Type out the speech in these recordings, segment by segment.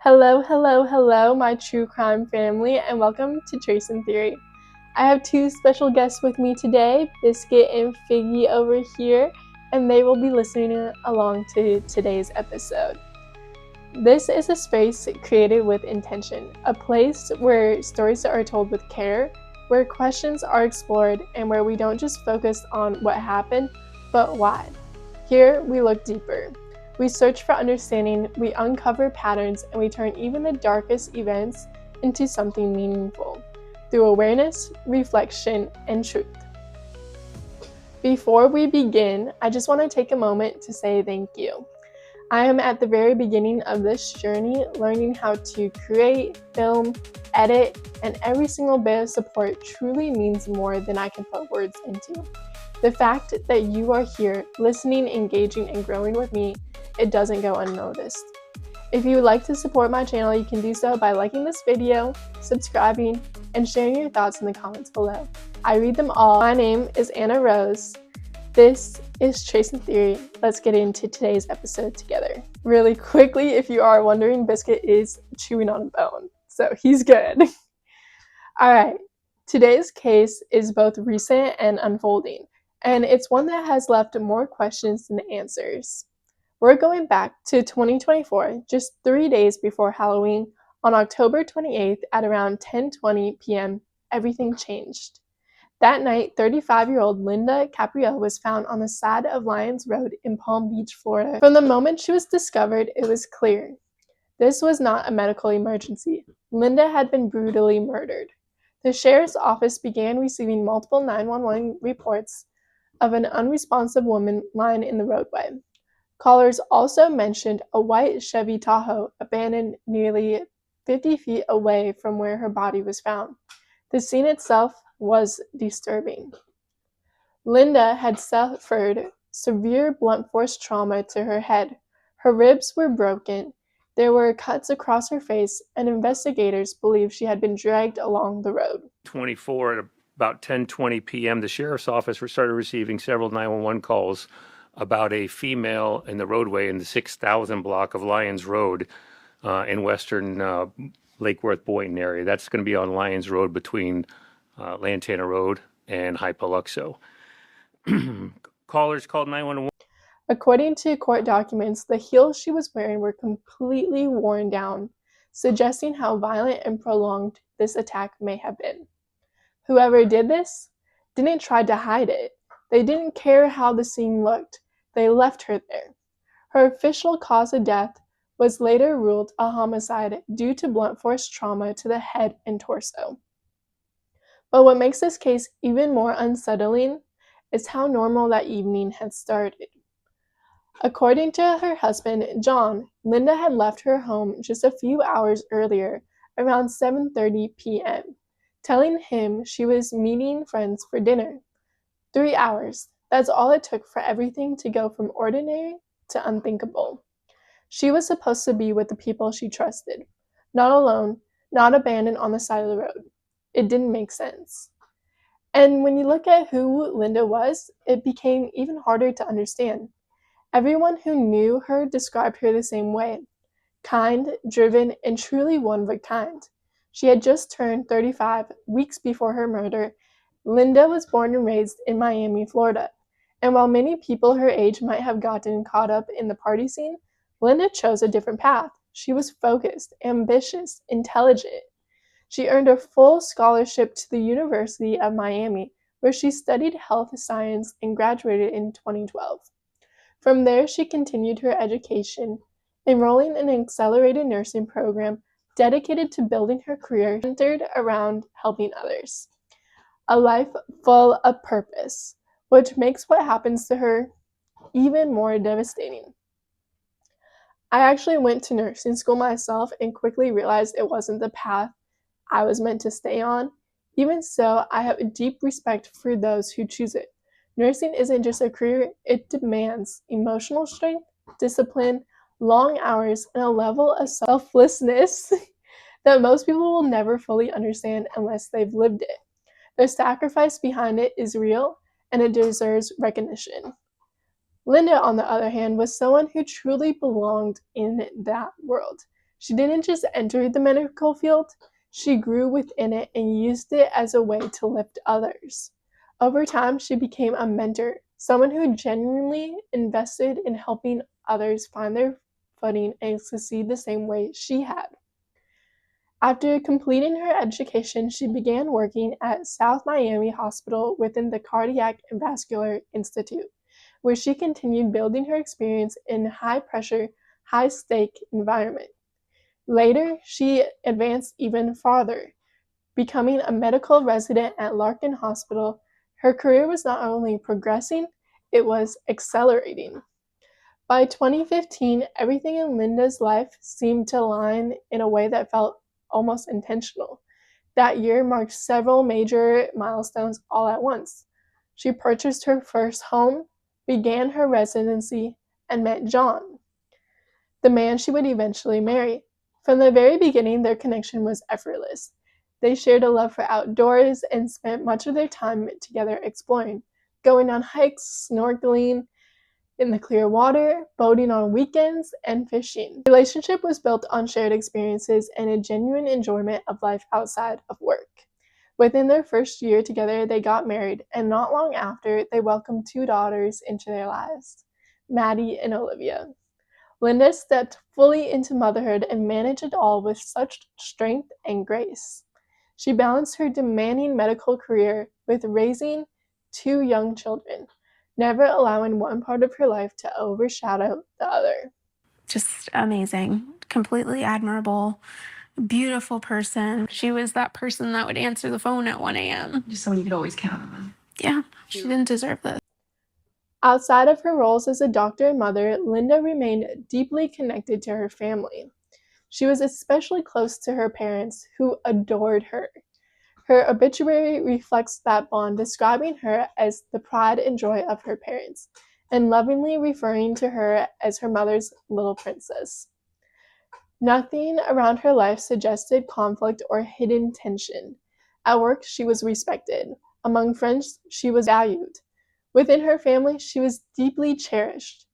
Hello, hello, hello, my true crime family, and welcome to Trace and Theory. I have two special guests with me today, Biscuit and Figgy over here, and they will be listening along to today's episode. This is a space created with intention, a place where stories are told with care, where questions are explored, and where we don't just focus on what happened, but why. Here, we look deeper. We search for understanding, we uncover patterns, and we turn even the darkest events into something meaningful through awareness, reflection, and truth. Before we begin, I just want to take a moment to say thank you. I am at the very beginning of this journey, learning how to create, film, edit, and every single bit of support truly means more than I can put words into. The fact that you are here, listening, engaging, and growing with me, it doesn't go unnoticed. If you would like to support my channel, you can do so by liking this video, subscribing, and sharing your thoughts in the comments below. I read them all. My name is Anna Rose. This is Trace and Theory. Let's get into today's episode together. Really quickly, if you are wondering, Biscuit is chewing on a bone, so he's good. Alright, today's case is both recent and unfolding, and it's one that has left more questions than answers. We're going back to 2024, just 3 days before Halloween. On October 28th at around 10:20 p.m., everything changed. That night, 35-year-old Linda Capriel was found on the side of Lyons Road in Palm Beach, Florida. From the moment she was discovered, it was clear. This was not a medical emergency. Linda had been brutally murdered. The sheriff's office began receiving multiple 911 reports of an unresponsive woman lying in the roadway. Callers also mentioned a white Chevy Tahoe abandoned nearly 50 feet away from where her body was found. The scene itself was disturbing. Linda had suffered severe blunt force trauma to her head. Her ribs were broken. There were cuts across her face, and investigators believe she had been dragged along the road. 24 at about 10:20 p.m., the sheriff's office started receiving several 911 calls about a female in the roadway in the 6000 block of Lyons Road in western Lake Worth Boynton area. That's going to be on Lyons Road between Lantana Road and High Paluxo. Callers called 911. According to court documents, the heels she was wearing were completely worn down, suggesting how violent and prolonged this attack may have been. Whoever did this didn't try to hide it. They didn't care how the scene looked. They left her there. Her official cause of death was later ruled a homicide due to blunt force trauma to the head and torso. But what makes this case even more unsettling is how normal that evening had started. According to her husband, John, Linda had left her home just a few hours earlier, around 7:30 p.m., telling him she was meeting friends for dinner. 3 hours. That's all it took for everything to go from ordinary to unthinkable. She was supposed to be with the people she trusted, not alone, not abandoned on the side of the road. It didn't make sense. And when you look at who Linda was, it became even harder to understand. Everyone who knew her described her the same way: kind, driven, and truly one of a kind. She had just turned 35 weeks before her murder. Linda was born and raised in Miami, Florida. And while many people her age might have gotten caught up in the party scene, Linda chose a different path. She was focused, ambitious, intelligent. She earned a full scholarship to the University of Miami, where she studied health science and graduated in 2012. From there, she continued her education, enrolling in an accelerated nursing program dedicated to building her career centered around helping others. A life full of purpose, which makes what happens to her even more devastating. I actually went to nursing school myself and quickly realized it wasn't the path I was meant to stay on. Even so, I have a deep respect for those who choose it. Nursing isn't just a career, it demands emotional strength, discipline, long hours, and a level of selflessness that most people will never fully understand unless they've lived it. The sacrifice behind it is real, and it deserves recognition. Linda, on the other hand, was someone who truly belonged in that world. She didn't just enter the medical field, she grew within it and used it as a way to lift others. Over time, she became a mentor, someone who genuinely invested in helping others find their footing and succeed the same way she had. After completing her education, she began working at South Miami Hospital within the Cardiac and Vascular Institute, where she continued building her experience in high-pressure, high-stake environment. Later, she advanced even farther, becoming a medical resident at Larkin Hospital. Her career was not only progressing, it was accelerating. By 2015, everything in Linda's life seemed to align in a way that felt almost intentional. That year marked several major milestones all at once. She purchased her first home, began her residency, and met John, the man she would eventually marry. From the very beginning, their connection was effortless. They shared a love for outdoors and spent much of their time together exploring, going on hikes, snorkeling in the clear water, boating on weekends, and fishing. The relationship was built on shared experiences and a genuine enjoyment of life outside of work. Within their first year together, they got married, and not long after, they welcomed two daughters into their lives, Maddie and Olivia. Linda stepped fully into motherhood and managed it all with such strength and grace. She balanced her demanding medical career with raising two young children, never allowing one part of her life to overshadow the other. Just amazing, completely admirable, beautiful person. She was that person that would answer the phone at 1 a.m. Just someone you could always count on. Yeah, she didn't deserve this. Outside of her roles as a doctor and mother, Linda remained deeply connected to her family. She was especially close to her parents, who adored her. Her obituary reflects that bond, describing her as the pride and joy of her parents, and lovingly referring to her as her mother's little princess. Nothing around her life suggested conflict or hidden tension. At work, she was respected. Among friends, she was valued. Within her family, she was deeply cherished.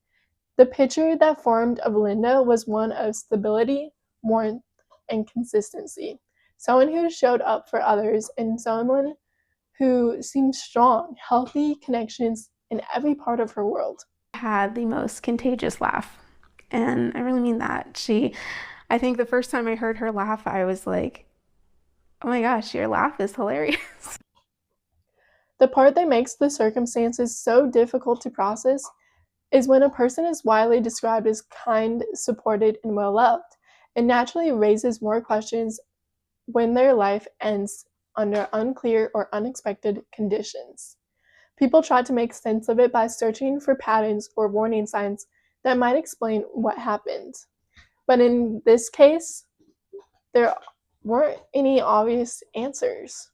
The picture that formed of Linda was one of stability, warmth, and consistency. Someone who showed up for others and someone who seemed strong, healthy connections in every part of her world. Had the most contagious laugh, and I really mean that. I think the first time I heard her laugh, I was like, oh my gosh, your laugh is hilarious. The part that makes the circumstances so difficult to process is when a person is widely described as kind, supported, and well-loved. It naturally raises more questions when their life ends under unclear or unexpected conditions. People try to make sense of it by searching for patterns or warning signs that might explain what happened. But in this case, there weren't any obvious answers.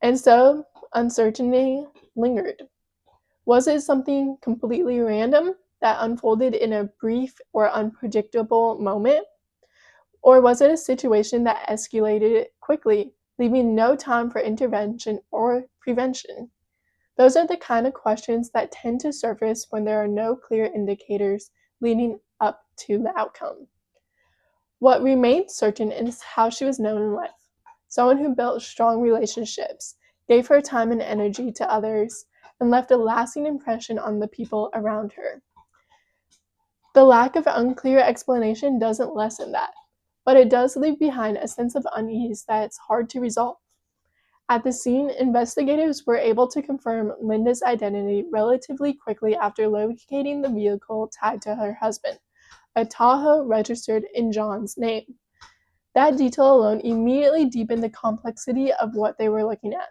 And so, uncertainty lingered. Was it something completely random that unfolded in a brief or unpredictable moment? Or was it a situation that escalated quickly, leaving no time for intervention or prevention? Those are the kind of questions that tend to surface when there are no clear indicators leading up to the outcome. What remained certain is how she was known in life. Someone who built strong relationships, gave her time and energy to others, and left a lasting impression on the people around her. The lack of unclear explanation doesn't lessen that, but it does leave behind a sense of unease that's hard to resolve. At the scene, investigators were able to confirm Linda's identity relatively quickly after locating the vehicle tied to her husband, a Tahoe registered in John's name. That detail alone immediately deepened the complexity of what they were looking at.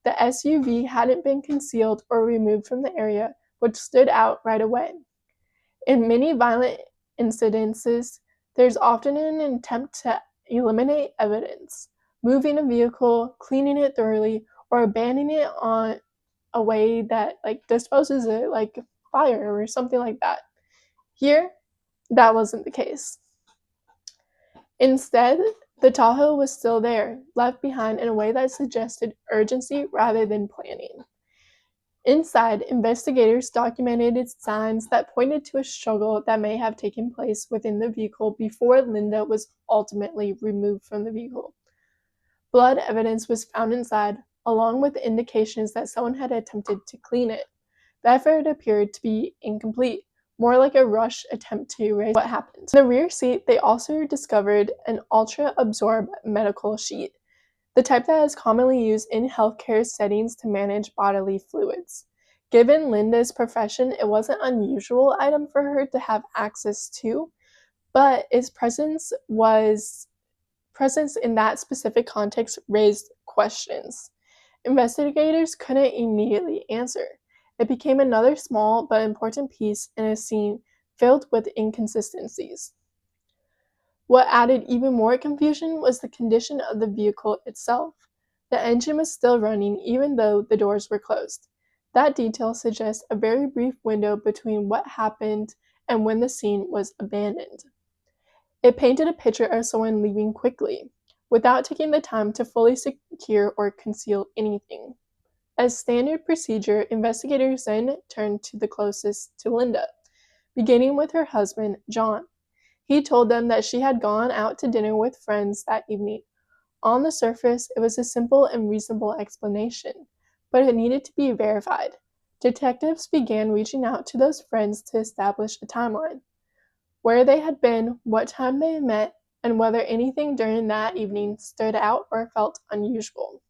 The SUV hadn't been concealed or removed from the area, which stood out right away. In many violent incidences, there's often an attempt to eliminate evidence, moving a vehicle, cleaning it thoroughly, or abandoning it on a way that disposes it, like fire or something like that. Here, that wasn't the case. Instead, the Tahoe was still there, left behind in a way that suggested urgency rather than planning. Inside, investigators documented signs that pointed to a struggle that may have taken place within the vehicle before Linda was ultimately removed from the vehicle. Blood evidence was found inside, along with indications that someone had attempted to clean it. The effort appeared to be incomplete, more like a rushed attempt to erase what happened. In the rear seat, they also discovered an ultra-absorb medical sheet, the type that is commonly used in healthcare settings to manage bodily fluids. Given Linda's profession, it wasn't an unusual item for her to have access to, but its presence in that specific context raised questions. Investigators couldn't immediately answer. It became another small but important piece in a scene filled with inconsistencies. What added even more confusion was the condition of the vehicle itself. The engine was still running even though the doors were closed. That detail suggests a very brief window between what happened and when the scene was abandoned. It painted a picture of someone leaving quickly, without taking the time to fully secure or conceal anything. As standard procedure, investigators then turned to the closest to Linda, beginning with her husband, John. He told them that she had gone out to dinner with friends that evening. On the surface, it was a simple and reasonable explanation, but it needed to be verified. Detectives began reaching out to those friends to establish a timeline, where they had been, what time they had met, and whether anything during that evening stood out or felt unusual.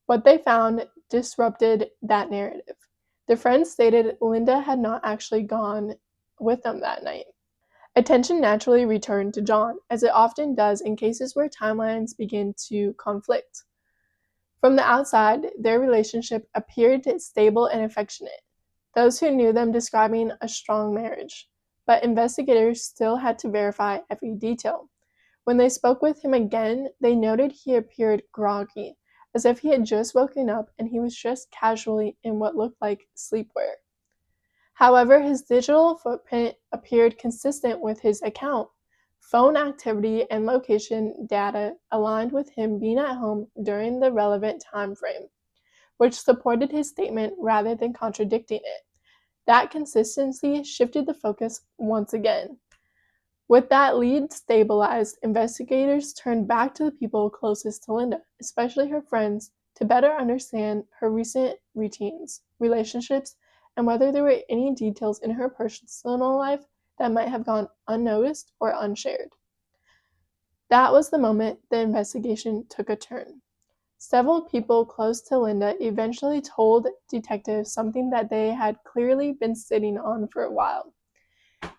What they found disrupted that narrative. The friends stated Linda had not actually gone with them that night. Attention naturally returned to John, as it often does in cases where timelines begin to conflict. From the outside, their relationship appeared stable and affectionate, those who knew them describing a strong marriage. But investigators still had to verify every detail. When they spoke with him again, they noted he appeared groggy, as if he had just woken up and he was dressed casually in what looked like sleepwear. However, his digital footprint appeared consistent with his account. Phone activity and location data aligned with him being at home during the relevant time frame, which supported his statement rather than contradicting it. That consistency shifted the focus once again. With that lead stabilized, investigators turned back to the people closest to Linda, especially her friends, to better understand her recent routines, relationships, and whether there were any details in her personal life that might have gone unnoticed or unshared. That was the moment the investigation took a turn. Several people close to Linda eventually told detectives something that they had clearly been sitting on for a while.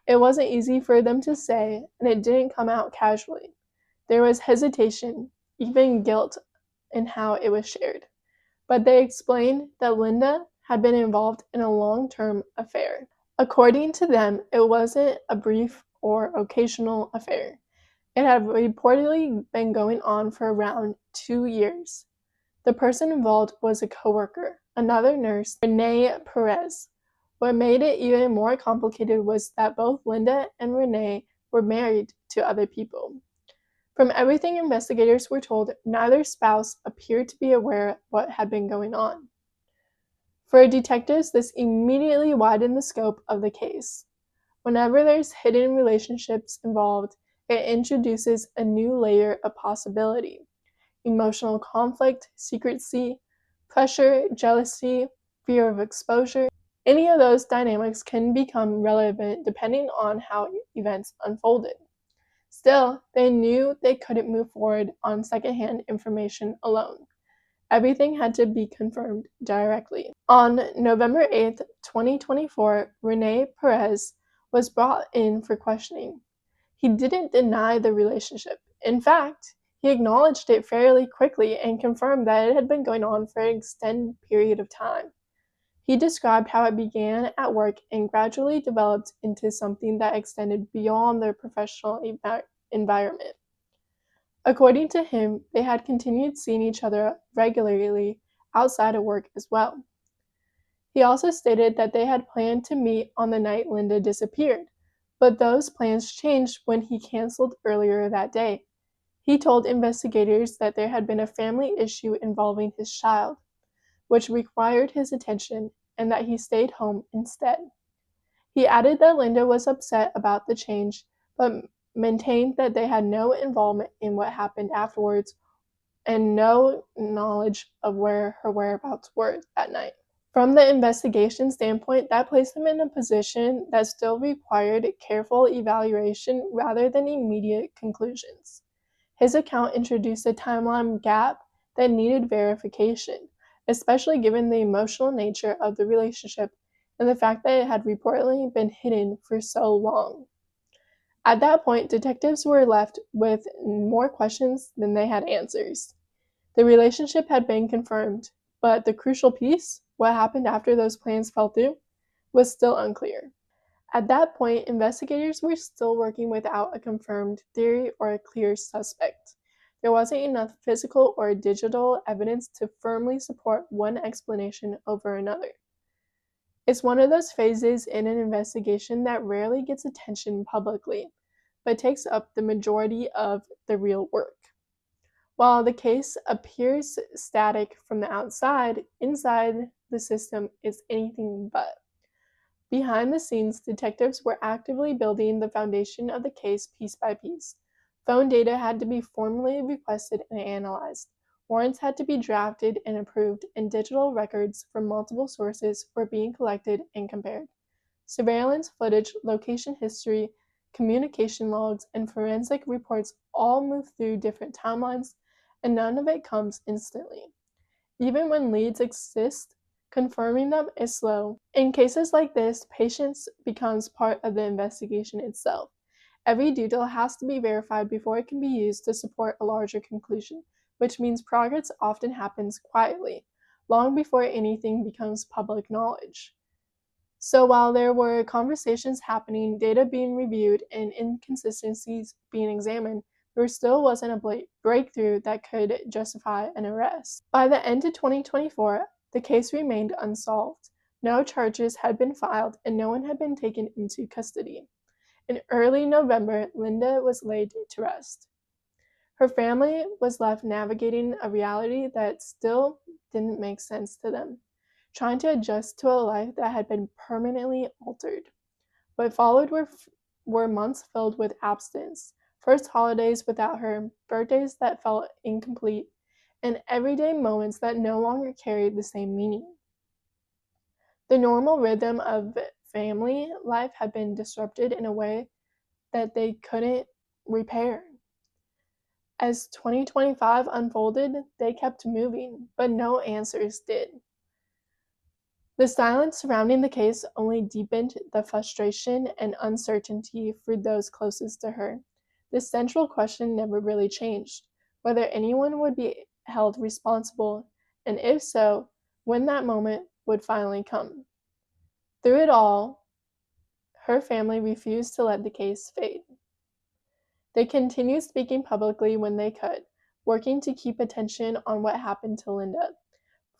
It wasn't easy for them to say, and it didn't come out casually. There was hesitation, even guilt, in how it was shared. But they explained that Linda had been involved in a long-term affair. According to them, it wasn't a brief or occasional affair. It had reportedly been going on for around 2 years. The person involved was a coworker, another nurse, Renee Perez. What made it even more complicated was that both Linda and Renee were married to other people. From everything investigators were told, neither spouse appeared to be aware of what had been going on. For detectives, this immediately widened the scope of the case. Whenever there's hidden relationships involved, it introduces a new layer of possibility. Emotional conflict, secrecy, pressure, jealousy, fear of exposure. Any of those dynamics can become relevant depending on how events unfolded. Still, they knew they couldn't move forward on secondhand information alone. Everything had to be confirmed directly. On November 8, 2024, Renee Perez was brought in for questioning. He didn't deny the relationship. In fact, he acknowledged it fairly quickly and confirmed that it had been going on for an extended period of time. He described how it began at work and gradually developed into something that extended beyond their professional environment. According to him, they had continued seeing each other regularly outside of work as well. He also stated that they had planned to meet on the night Linda disappeared, but those plans changed when he canceled earlier that day. He told investigators that there had been a family issue involving his child, which required his attention, and that he stayed home instead. He added that Linda was upset about the change, but maintained that they had no involvement in what happened afterwards and no knowledge of where her whereabouts were that night. From the investigation standpoint, that placed him in a position that still required careful evaluation rather than immediate conclusions. His account introduced a timeline gap that needed verification, especially given the emotional nature of the relationship and the fact that it had reportedly been hidden for so long. At that point, detectives were left with more questions than they had answers. The relationship had been confirmed, but the crucial piece, what happened after those plans fell through, was still unclear. At that point, investigators were still working without a confirmed theory or a clear suspect. There wasn't enough physical or digital evidence to firmly support one explanation over another. It's one of those phases in an investigation that rarely gets attention publicly, but takes up the majority of the real work. While the case appears static from the outside, inside the system is anything but. Behind the scenes, detectives were actively building the foundation of the case piece by piece. Phone data had to be formally requested and analyzed. Warrants had to be drafted and approved, and digital records from multiple sources were being collected and compared. Surveillance footage, location history, communication logs, and forensic reports all move through different timelines, and none of it comes instantly. Even when leads exist, confirming them is slow. In cases like this, patience becomes part of the investigation itself. Every detail has to be verified before it can be used to support a larger conclusion, which means progress often happens quietly, long before anything becomes public knowledge. So while there were conversations happening, data being reviewed, and inconsistencies being examined, there still wasn't a breakthrough that could justify an arrest. By the end of 2024, the case remained unsolved. No charges had been filed, and no one had been taken into custody. In early November, Linda was laid to rest. Her family was left navigating a reality that still didn't make sense to them, trying to adjust to a life that had been permanently altered. What followed were months filled with absence, first holidays without her, birthdays that felt incomplete, and everyday moments that no longer carried the same meaning. The normal rhythm of family life had been disrupted in a way that they couldn't repair. As 2025 unfolded, they kept moving, but no answers did. The silence surrounding the case only deepened the frustration and uncertainty for those closest to her. The central question never really changed: whether anyone would be held responsible, and if so, when that moment would finally come. Through it all, her family refused to let the case fade. They continued speaking publicly when they could, working to keep attention on what happened to Linda.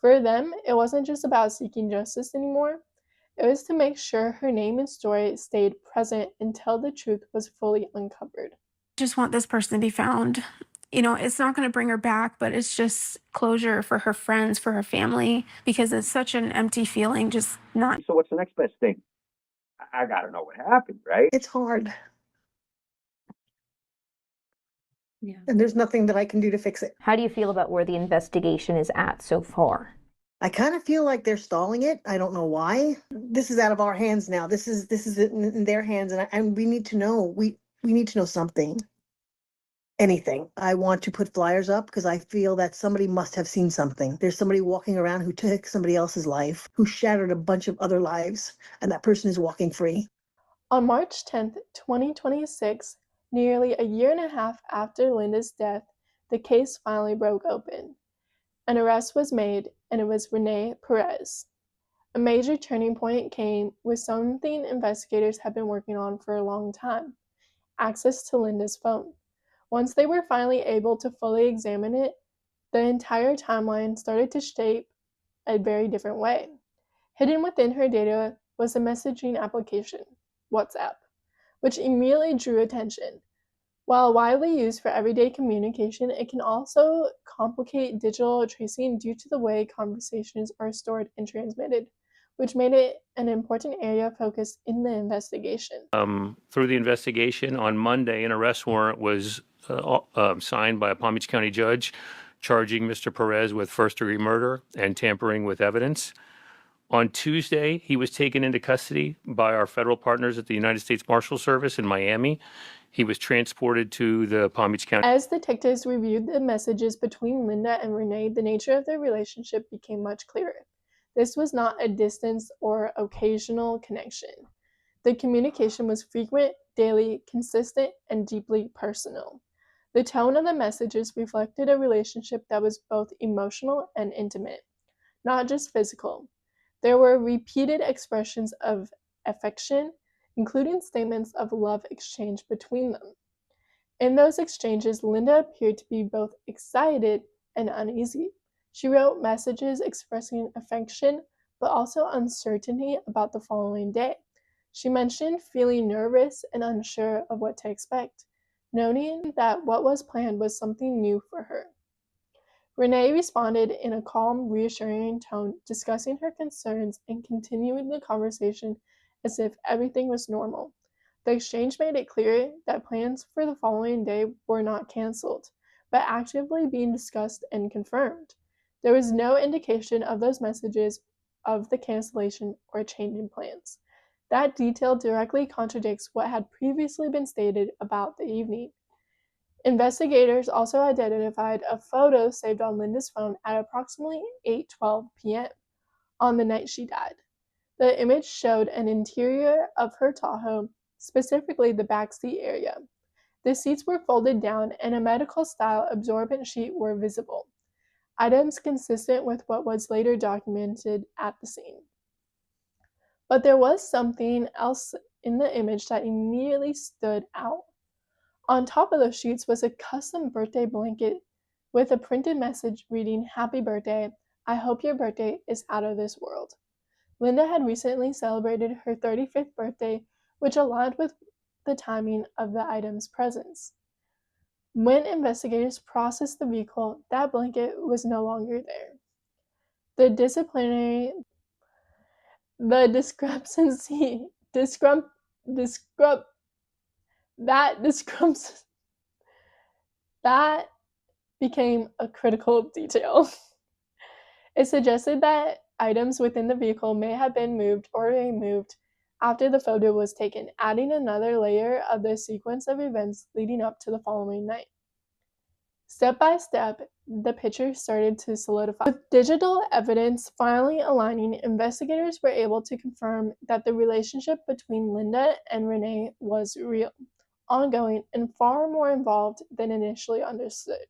For them, it wasn't just about seeking justice anymore. It was to make sure her name and story stayed present until the truth was fully uncovered. Just want this person to be found. It's not going to bring her back, but it's just closure for her friends, for her family, because it's such an empty feeling, just not. So what's the next best thing? I gotta know what happened, right? It's hard, Yeah. and there's nothing that I can do to fix it. How do you feel about where the investigation is at so far? I kind of feel like they're stalling it. I don't know why. This is out of our hands now. This is in their hands, and we need to know. We need to know something. Anything. I want to put flyers up because I feel that somebody must have seen something. There's somebody walking around who took somebody else's life, who shattered a bunch of other lives, and that person is walking free. On March 10th, 2026, nearly a year and a half after Linda's death, the case finally broke open. An arrest was made, and it was Renee Perez. A major turning point came with something investigators had been working on for a long time: access to Linda's phone. Once they were finally able to fully examine it, the entire timeline started to shape a very different way. Hidden within her data was a messaging application, WhatsApp, which immediately drew attention. While widely used for everyday communication, it can also complicate digital tracing due to the way conversations are stored and transmitted. which made it an important area of focus in the investigation. Through the investigation, on Monday, an arrest warrant was signed by a Palm Beach County judge charging Mr. Perez with first-degree murder and tampering with evidence. On Tuesday, he was taken into custody by our federal partners at the United States Marshal Service in Miami. He was transported to the Palm Beach County. As detectives reviewed the messages between Linda and Renee, the nature of their relationship became much clearer. This was not a distance or occasional connection. The communication was frequent, daily, consistent, and deeply personal. The tone of the messages reflected a relationship that was both emotional and intimate, not just physical. There were repeated expressions of affection, including statements of love exchanged between them. In those exchanges, Linda appeared to be both excited and uneasy. She wrote messages expressing affection, but also uncertainty about the following day. She mentioned feeling nervous and unsure of what to expect, noting that what was planned was something new for her. Renee responded in a calm, reassuring tone, discussing her concerns and continuing the conversation as if everything was normal. The exchange made it clear that plans for the following day were not canceled, but actively being discussed and confirmed. There was no indication of those messages of the cancellation or change in plans. That detail directly contradicts what had previously been stated about the evening. Investigators also identified a photo saved on Linda's phone at approximately 8:12 p.m. on the night she died. The image showed an interior of her Tahoe, specifically the backseat area. The seats were folded down and a medical-style absorbent sheet were visible, items consistent with what was later documented at the scene. But there was something else in the image that immediately stood out. On top of those sheets was a custom birthday blanket with a printed message reading, "Happy birthday, I hope your birthday is out of this world." Linda had recently celebrated her 35th birthday, which aligned with the timing of the item's presence. When investigators processed the vehicle, that blanket was no longer there. The that became a critical detail. It suggested that items within the vehicle may have been moved or removed after the photo was taken, adding another layer of the sequence of events leading up to the following night. Step by step, the picture started to solidify. With digital evidence finally aligning, investigators were able to confirm that the relationship between Linda and Renee was real, ongoing, and far more involved than initially understood.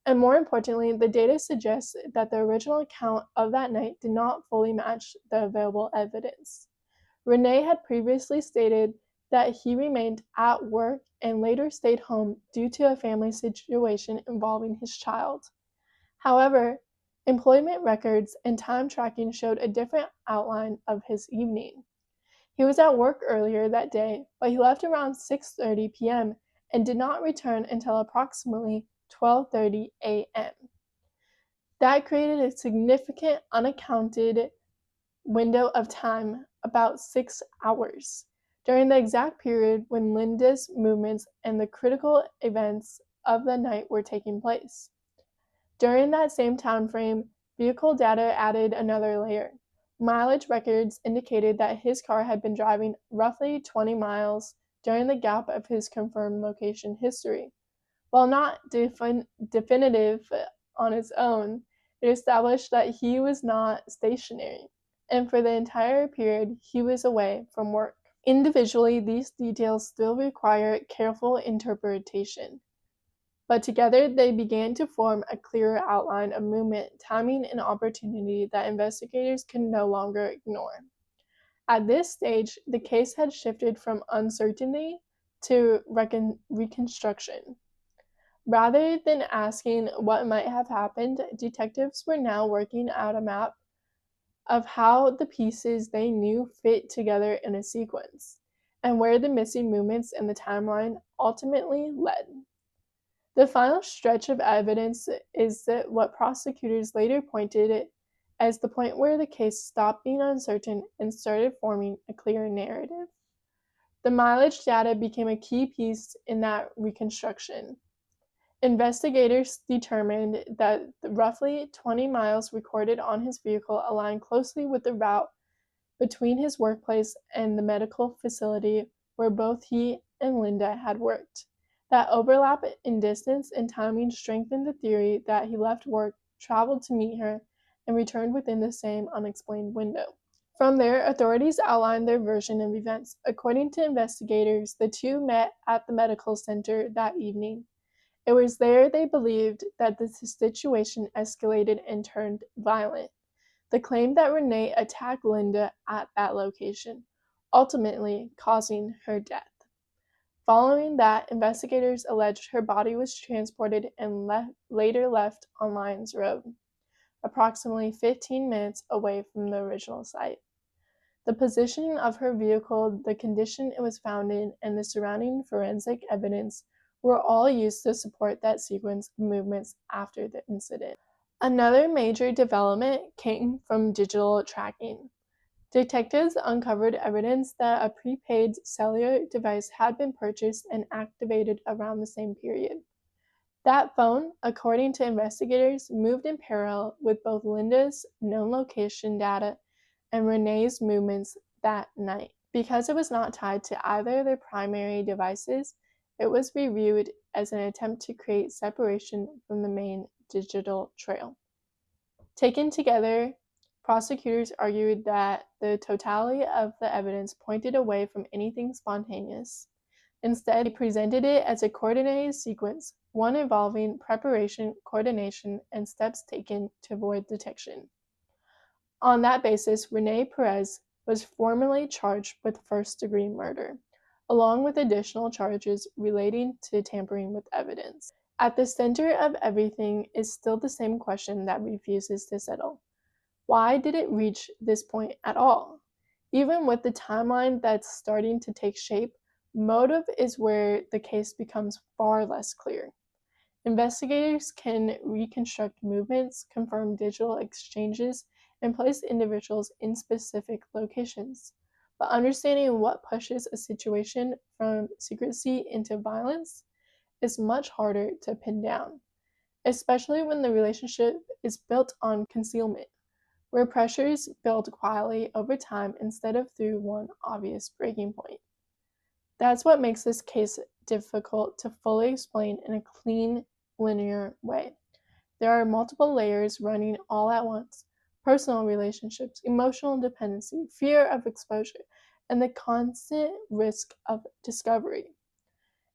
And more importantly, the data suggests that the original account of that night did not fully match the available evidence. Renee had previously stated that he remained at work and later stayed home due to a family situation involving his child. However, employment records and time tracking showed a different outline of his evening. He was at work earlier that day, but he left around 6:30 p.m. and did not return until approximately 12:30 a.m. That created a significant unaccounted window of time, about 6 hours, during the exact period when Linda's movements and the critical events of the night were taking place. During that same time frame, vehicle data added another layer. Mileage records indicated that his car had been driving roughly 20 miles during the gap of his confirmed location history. While not definitive on its own, it established that he was not stationary, and for the entire period he was away from work. Individually, these details still require careful interpretation, but together they began to form a clearer outline of movement, timing, and opportunity that investigators could no longer ignore. At this stage, the case had shifted from uncertainty to reconstruction. Rather than asking what might have happened, detectives were now working out a map of how the pieces they knew fit together in a sequence, and where the missing movements in the timeline ultimately led. The final stretch of evidence is what prosecutors later pointed as the point where the case stopped being uncertain and started forming a clear narrative. The mileage data became a key piece in that reconstruction. Investigators determined that the roughly 20 miles recorded on his vehicle aligned closely with the route between his workplace and the medical facility where both he and Linda had worked. That overlap in distance and timing strengthened the theory that he left work, traveled to meet her, and returned within the same unexplained window. From there, authorities outlined their version of events. According to investigators, the two met at the medical center that evening. It was there they believed that the situation escalated and turned violent. The claim that Renee attacked Linda at that location, ultimately causing her death. Following that, investigators alleged her body was transported and later left on Lyons Road, approximately 15 minutes away from the original site. The positioning of her vehicle, the condition it was found in, and the surrounding forensic evidence were all used to support that sequence of movements after the incident. Another major development came from digital tracking. Detectives uncovered evidence that a prepaid cellular device had been purchased and activated around the same period. That phone, according to investigators, moved in parallel with both Linda's known location data and Renee's movements that night. Because it was not tied to either of their primary devices, it was reviewed as an attempt to create separation from the main digital trail. Taken together, prosecutors argued that the totality of the evidence pointed away from anything spontaneous. Instead, they presented it as a coordinated sequence, one involving preparation, coordination, and steps taken to avoid detection. On that basis, Renee Perez was formally charged with first-degree murder, along with additional charges relating to tampering with evidence. At the center of everything is still the same question that refuses to settle. Why did it reach this point at all? Even with the timeline that's starting to take shape, motive is where the case becomes far less clear. Investigators can reconstruct movements, confirm digital exchanges, and place individuals in specific locations. But understanding what pushes a situation from secrecy into violence is much harder to pin down, especially when the relationship is built on concealment, where pressures build quietly over time instead of through one obvious breaking point. That's what makes this case difficult to fully explain in a clean, linear way. There are multiple layers running all at once: personal relationships, emotional dependency, fear of exposure, and the constant risk of discovery.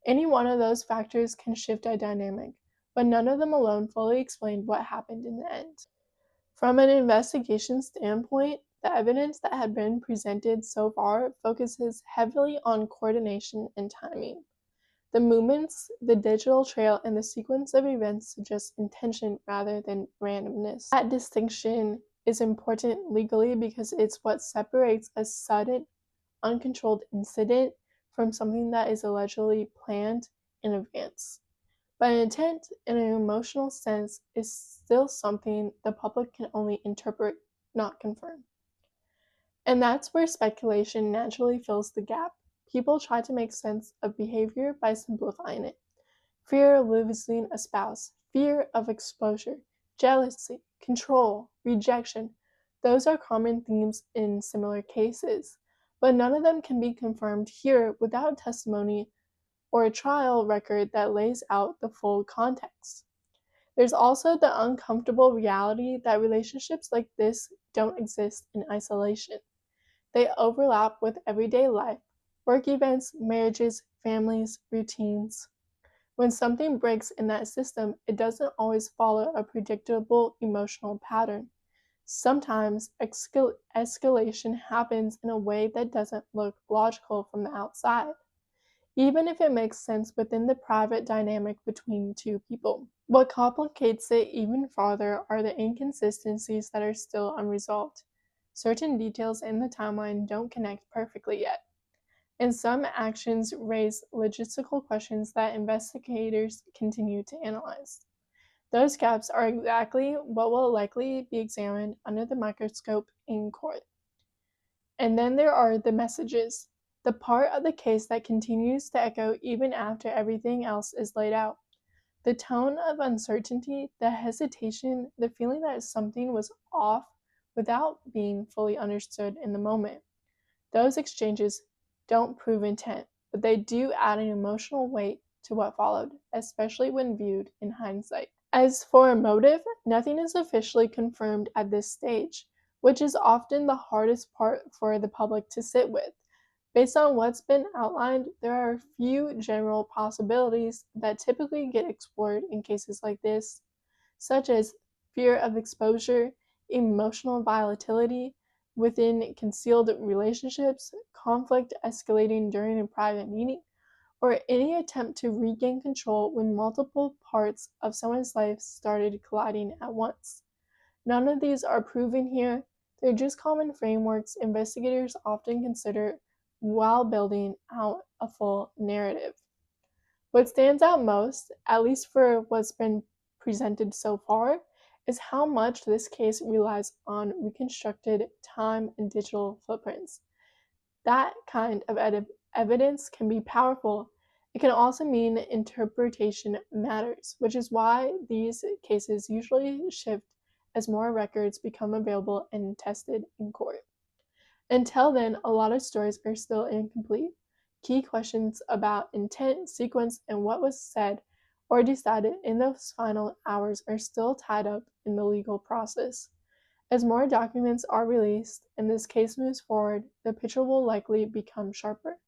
Any one of those factors can shift a dynamic, but none of them alone fully explain what happened in the end. From an investigation standpoint, the evidence that had been presented so far focuses heavily on coordination and timing. The movements, the digital trail, and the sequence of events suggest intention rather than randomness. That distinction is important legally because it's what separates a sudden, uncontrolled incident from something that is allegedly planned in advance. But intent, in an emotional sense, is still something the public can only interpret, not confirm. And that's where speculation naturally fills the gap. People try to make sense of behavior by simplifying it. Fear of losing a spouse, fear of exposure, jealousy, control, rejection. Those are common themes in similar cases, but none of them can be confirmed here without testimony or a trial record that lays out the full context. There's also the uncomfortable reality that relationships like this don't exist in isolation. They overlap with everyday life, work events, marriages, families, routines. When something breaks in that system, it doesn't always follow a predictable emotional pattern. Sometimes escalation happens in a way that doesn't look logical from the outside, even if it makes sense within the private dynamic between two people. What complicates it even farther are the inconsistencies that are still unresolved. Certain details in the timeline don't connect perfectly yet, and some actions raise logistical questions that investigators continue to analyze. Those gaps are exactly what will likely be examined under the microscope in court. And then there are the messages, the part of the case that continues to echo even after everything else is laid out. The tone of uncertainty, the hesitation, the feeling that something was off without being fully understood in the moment. Those exchanges don't prove intent, but they do add an emotional weight to what followed, especially when viewed in hindsight. As for a motive, nothing is officially confirmed at this stage, which is often the hardest part for the public to sit with. Based on what's been outlined, there are a few general possibilities that typically get explored in cases like this, such as fear of exposure, emotional volatility within concealed relationships, conflict escalating during a private meeting, or any attempt to regain control when multiple parts of someone's life started colliding at once. None of these are proven here, they're just common frameworks investigators often consider while building out a full narrative. What stands out most, at least for what's been presented so far, is how much this case relies on reconstructed time and digital footprints. That kind of evidence can be powerful. It can also mean interpretation matters, which is why these cases usually shift as more records become available and tested in court. Until then, a lot of stories are still incomplete. Key questions about intent, sequence, and what was said or decided in those final hours are still tied up in the legal process. As more documents are released and this case moves forward, the picture will likely become sharper.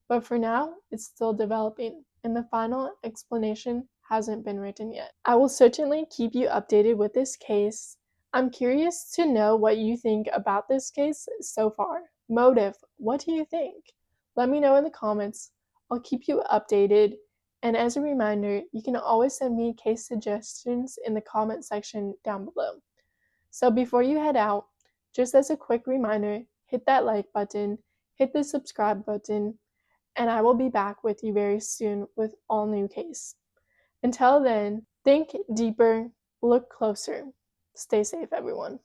But for now, it's still developing, and the final explanation hasn't been written yet. I will certainly keep you updated with this case. I'm curious to know what you think about this case so far. Motive, what do you think? Let me know in the comments. I'll keep you updated. And as a reminder, you can always send me case suggestions in the comment section down below. So before you head out, just as a quick reminder, hit that like button, hit the subscribe button, and I will be back with you very soon with all new case. Until then, think deeper, look closer. Stay safe, everyone.